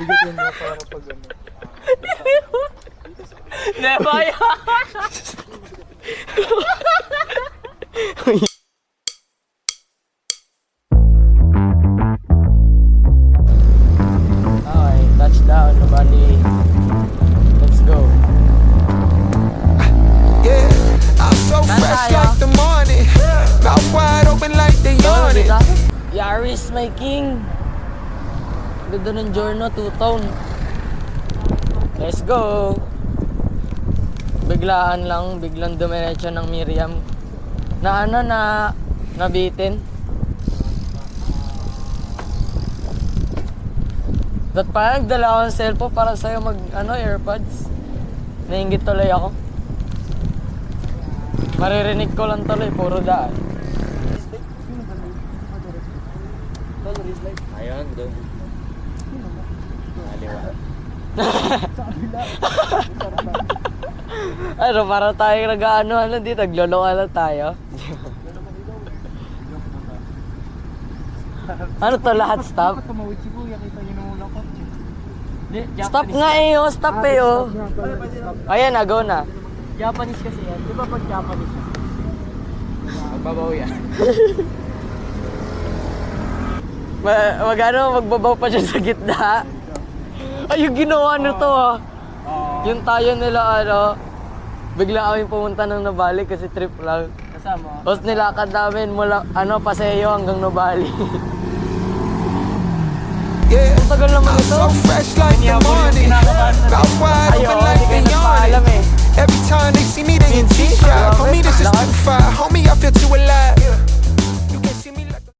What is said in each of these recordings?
Bigatin mo para pag ano. Nebaya! Okay, touchdown, Nabali. Let's go. Yeah, I'm so fresh like the morning. Mouth wide open like the yawning. Yaris, my king. Ganda ng Giorno, two-tone. Let's go. Biglaan lang, biglang dumiretso ng Miriam. Nabitin. Ba't pa nagdala ako ng cellphone para sa'yo AirPods? Nainggit tuloy ako. Maririnig ko lang tuloy, puro daan. Ayun, doon. Aliwa. Ano, para tayo nag-ano dito, nagloloka lang tayo. Ano to, lahat stop? Tumawid si Kuya, kita niyo nung una ko. Stop nga stop Ayan, go na. Japanese kasi yan. Di ba pag Japanese yan? Magbabaw yan. Magbabaw pa siya sa gitna. Ay, yung ginawa nito Yung tayo nila bigla kami pumunta ng Nubali kasi trip lang. Kasama. Tapos nilakad namin mula Paseo hanggang Nubali. Yeah, Ang tagal naman I'm ito. so fresh like the morning. Mouth wide Ayaw, open like hindi the kayo nagpaalam yawning. Every time they see me, they in G-Shock. Grabe, Homie, this is lakas. too far. Homie, I feel too alive. You can see me like a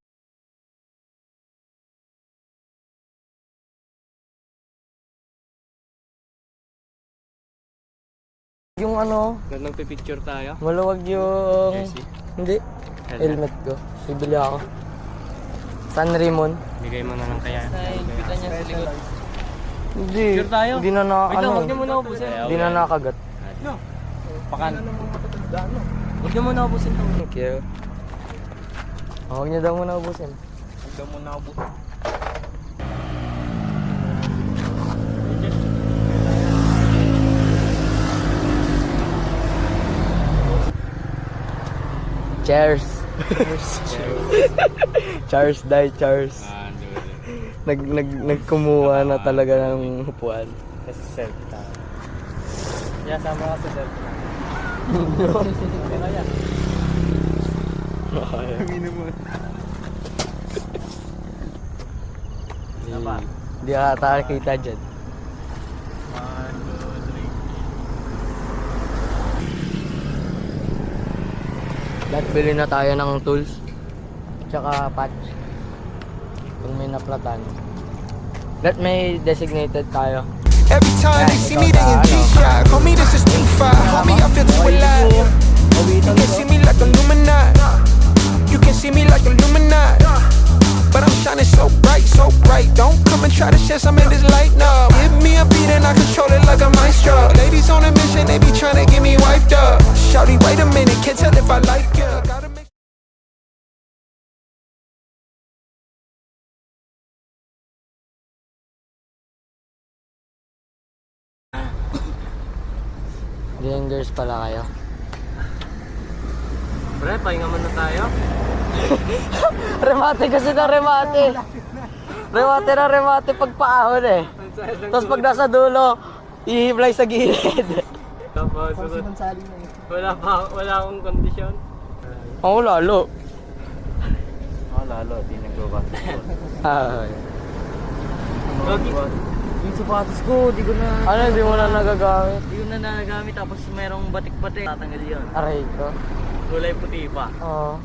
Yung Nagpipicture tayo. maluwag yung... Jersey? Hindi. Helmet ko. Bibili ako. San Ramon. Bigay mo na lang kaya. Kita niya sa likod. Hindi. Picture tayo? Hindi na Wait lang, huwag niyo muna ubusin. Hindi na nakagat. Pakan. Huwag niyo muna ubusin to. Thank you. Huwag niyo daw muna ubusin. Huwag daw muna ubusin. Cheers. Cheers, die, cheers. Nagkumuha na talaga ng upuan. Kasi selfie tayo. Yeah, sama ka sa selfie na. Kaya. Ang mo. Hindi ka nakakita dyan. 1, 2, 3. Lahat bili na tayo ng tools. Tsaka patch. Kung may naplatan. Lahat may designated tayo. Every time they see me, they in G-Shock. Homie, this is too far. Homie, I feel too alive. You can see me like Illuminati. You can see me like Illuminati. But I'm shining so bright. Don't come and try to share some of this light, no. Give me a beat and I control it like a maestro. Ladies on a mission, they be trying to get me wiped up. Shawty, wait a minute, can't tell if I like you. Gotta make Gangers pala kayo. Pre, pahinga muna tayo. Remate kasi na remate. Remate pagpaahon Tapos pag nasa dulo, ihiblay sa gilid. Tapos, wala akong kondisyon. Oo, lalo. Lalo, di nagbabasketball. Ay. Yung sapatos ko, di ko na... Ano, hindi mo na nagagamit? Di ko na nagagamit, tapos merong batik-batik. Tatanggal yun. Aray ko. Kulay puti pa. Oo.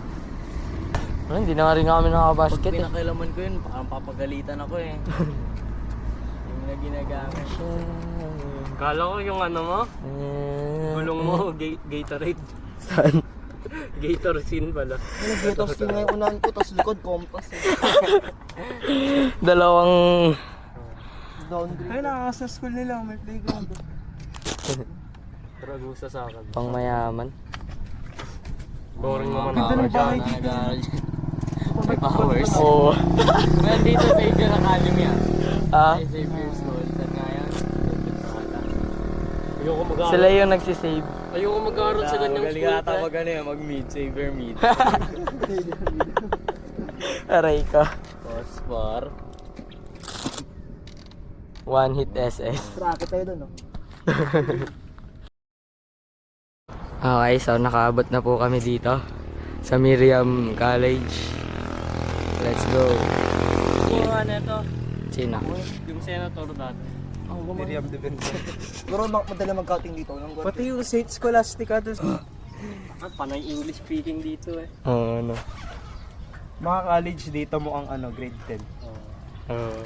Ano, hindi na rin kami Pag nakabasket pinakailaman ko yun, parang papagalitan ako eh. Hindi mo na ginagamit. Kala ko yung ano mo, gulong mo, Gatorade. Saan? Gatorade pala. Tapos yung ngayon unahan ko, tapos likod, kompas. Dalawang... Downgrade. Ay, nakaka sa school nila, may playground. Tragusa sa akin. Pang mayaman. Boring naman Ganda ng bahay dito. dito. May powers. Oo. Well, dito sa Adrian Academy ah. Ah, Ay, Xavier School. Saan nga yan? Ayoko mag-aaral. sila yung nagsisave. Ayoko mag-aaral sa ganyang Magaling school. ata mag ano yun, mag-meet. Xavier meet. Aray ka. Phosphor. One hit SS. Racket tayo doon, no? Okay, so nakaabot na po kami dito sa Miriam College. Let's go. Yung ano ito, Sino? yung senator dati. Miriam Defense. Pero madala mag-cutting dito. Pati yung Saint Scholastica doon. Panay English speaking dito eh. Oo, ano. Mga college dito mo ang ano, grade 10. Oo.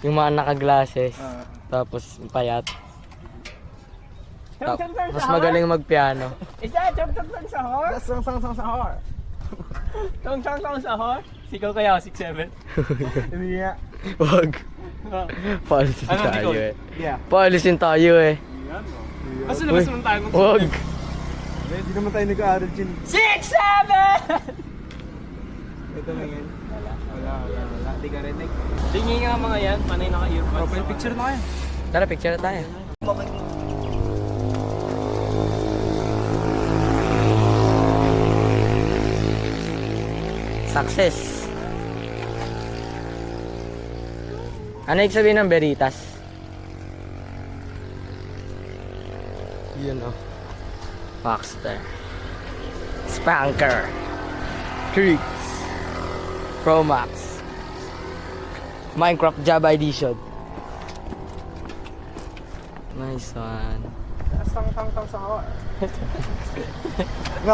Yung mga naka-glasses, Ah. tapos payat. Mas magaling magpiano. Isa, chok-chok lang sa hor. Sang sa hor. Chong-chong sa hor. Sigaw kaya 6'7". Hindi nga. Wag. Paalisin Ano, tayo Nicole? eh. Yeah. Paalisin tayo eh. Yan o. Basta labas naman tayo. Wag. Hindi naman tayo nag-aaral dyan. 6'7". Ito na yan. Wala. Di ka rinig. Tingin nga mga yan, panay naka-earbuds. Open picture na kayo. Tara, picture na tayo. Success. Ano ibig sabihin ng Veritas? Yun o. Baxter. Spanker. Creeks. Pro Max. Minecraft Java Edition. Nice one. Sang sa hor.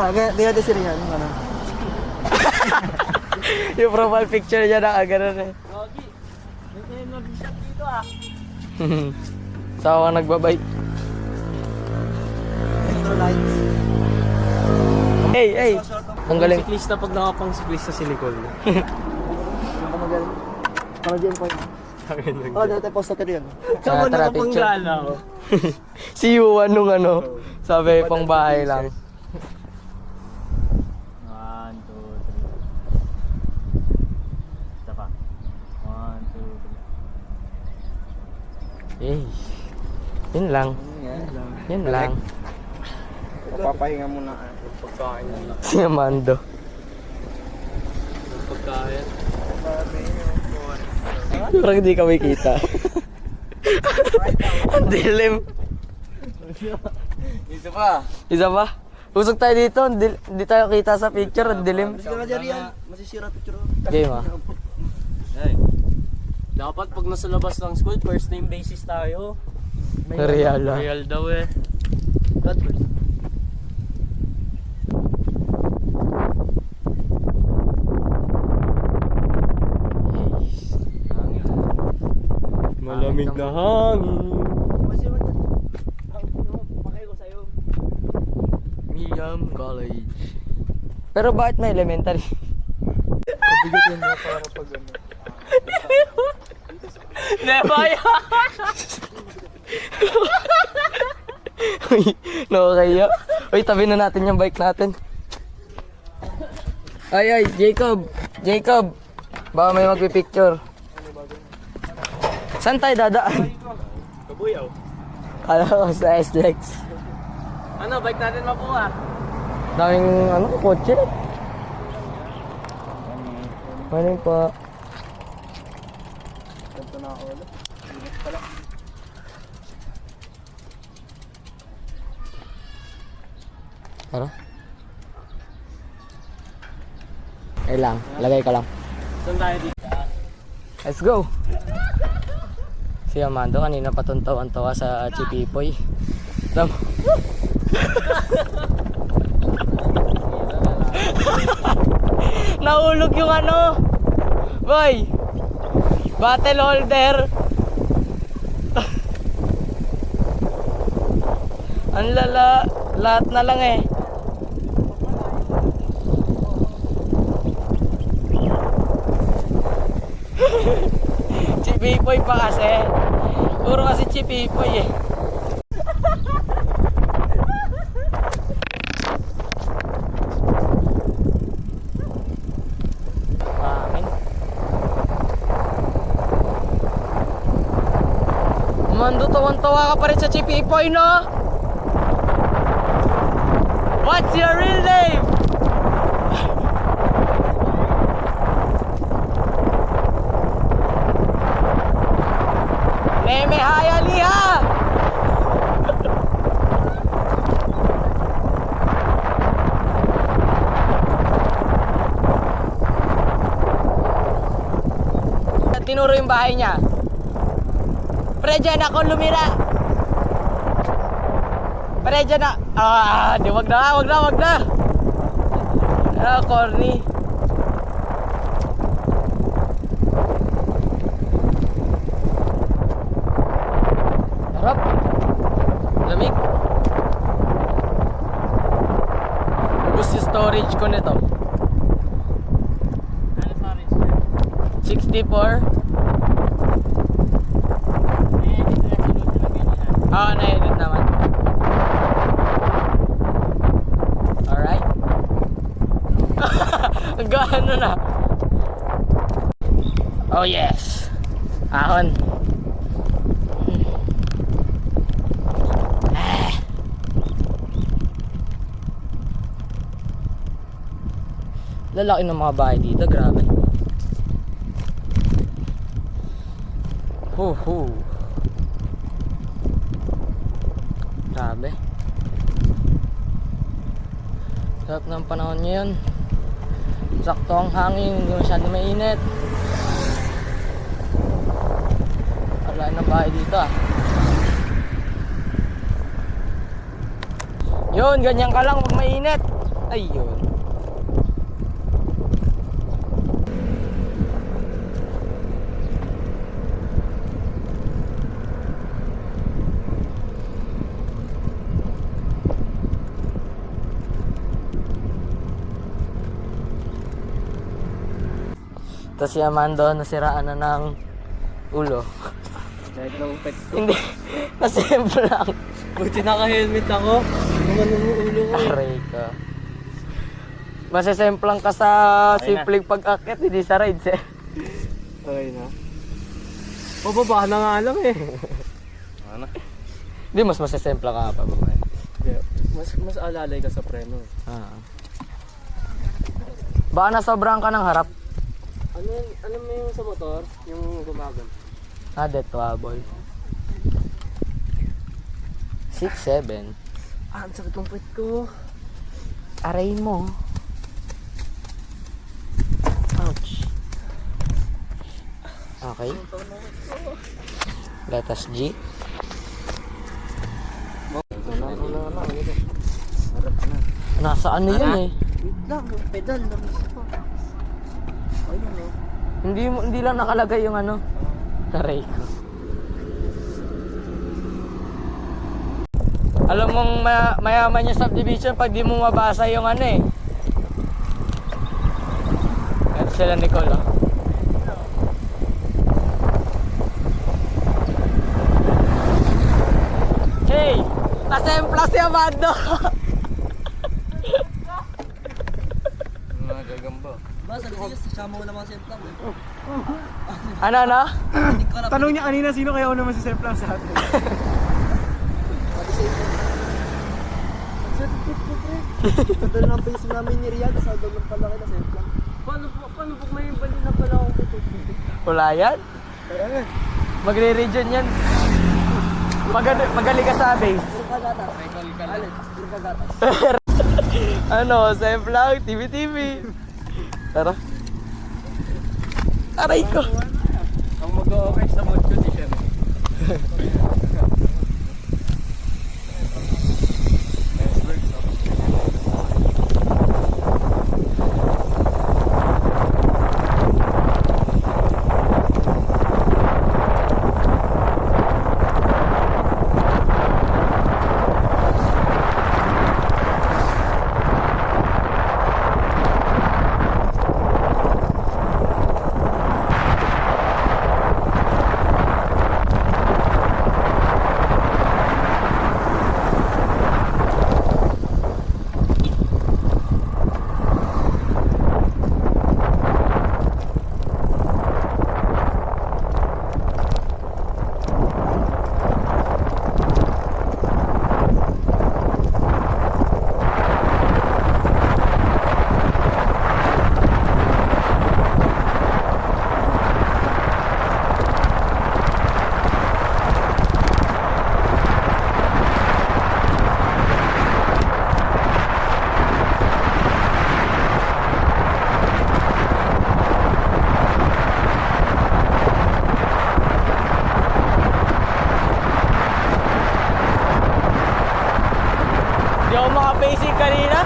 Di natin sila yan. Ano? Yung profile picture niya nakaganon eh. Gogi. May nag-shot dito ah. Sa ako nagbabay. Electrolytes. Hey! Ang galing. Siklista pag nakapang siklista si Nicole. Yung kumagaling. Parang dyan po yun. Oh, dati post natin yan. Ah, tara, picture. Galaw. Si Yuan nung ano, sabi pang bahay lang. 1, 2, 3. Isa pa. 1, 2, 3. Eh, yun lang. Yun lang. Papahinga muna. Pagkain na lang. Si Amando. Pagkain. Parang hindi kami kita. Ang dilim. Isa pa. Isa pa. Usog tayo dito, hindi tayo kita sa picture, ang dilim. Kasi ka dyan yan. Masisira picture. Game ah. Hey. Dapat pag nasa labas ng school, first name basis tayo. Real ah. Real daw eh. God first. Malamig na hangin. Miriam College. Pero bakit may elementary? Pabigat yun mo para pag ano. Nebaya! Uy, nakakaya. Uy, tabi na natin yung bike natin. Ay, Jacob! Jacob! Baka may magpipicture. Saan tayo dadaan? Kabuyaw. Kala ko sa SLEX. Ano, bike natin mapuha. Daming ano, kotse. Ano pa? Ganito na ako ulit. Tara. Ay lang, lagay ka lang. Saan tayo dito? Let's go! Si Amando kanina patuntaw-antawa sa Chipipoy. Tama. Nahulog yung ano. Boy! Battle holder. Ang lala. Lahat na lang eh. Chipipoy pa kasi. Puro kasi Chipipoy eh. Hangin. Mando, tawan-tawa ka pa rin sa Chipipoy, no? What's your real name? Meme Hayaliha! Tinuro yung bahay niya. Pre, dyan ako lumira. Pre, dyan na. Di, wag na. Corny. Harap. Lamig. Ubus yung storage ko nito. Ano storage niya? 64. Na-edit naman. Alright. Gaano na? Oh yes. Ahon. Lalaki ng mga bahay dito, grabe. Ho. Grabe. Sarap ng panahon ngayon. Sakto ang hangin, hindi masyado mainit. Wala ng bahay dito ah. Yun, ganyan ka lang pag mainit. Ayun. Tapos si Amando, nasiraan na ng ulo. Dahil ng upet ko. Hindi, nasimple lang. Buti naka-helmet ako. Naman ng ulo ko. Aray ka. Masisemplang ka sa Okay na. simpleng pag-akit, hindi sa rides eh. Okay na. Pababa na nga lang eh. Ano? Hindi, mas masisempla ka pa ba? Mas alalay ka sa preno. Ah. Baka nasobrahan ka ng harap. Ano mo yung sa motor? Yung gumagan? Dead trouble. 6-7. Ang sakit ng puwet ko. Aray mo. Ouch. Okay. Let us G. Nasa ano yun eh? Wait lang, yung pedal. Namiss pa. Ayun o. Hindi lang nakalagay yung ano. Aray ko. Alam mong mayaman yung subdivision pag di mo mabasa yung ano eh. Ito sila Nicole oh. Hey! Nasempla si Amando! Mga gagamba. Ba, sabi siya mo naman semplang. Ano? Tanong niya kanina sino kaya una masisemplang sa atin. Sa ng base namin ni Riyadh, sa doon ng palaki na semplang. Paano pag may bali na pala akong puto? Wala yan? Magre-region yan. Magaling ka sa base. Puro kagatas. Alin, puro kagatas. Ano, semplang, TV. Tara. Aray ko. Ang mag-o-okay sa mood ko, di siya. basic kanina.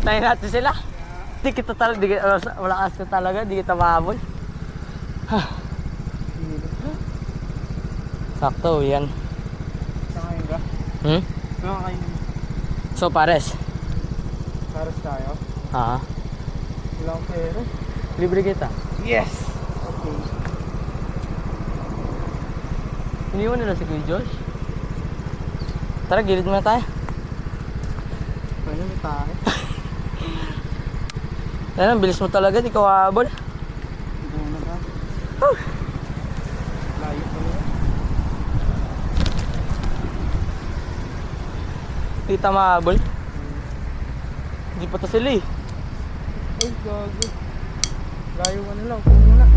Tayo natin sila. Di kita talaga, wala ka talaga, di kita mahabol. Sakto, yan. Saan kayo ka? Hmm? Saan kayo? So, pares. Paras tayo? Ha? Wala akong pera. Libre kita. Yes! Okay. Iniwan nila si Kuya Josh. Tara, gilid muna tayo. Paano may tayo? Ayan, ang bilis mo talaga, di ka wahabol. Hindi mo na ka. Layo pa nila. Di kita mahabol. Hindi pa to sila eh. Ay, gago. Layo ka na lang. Kung muna.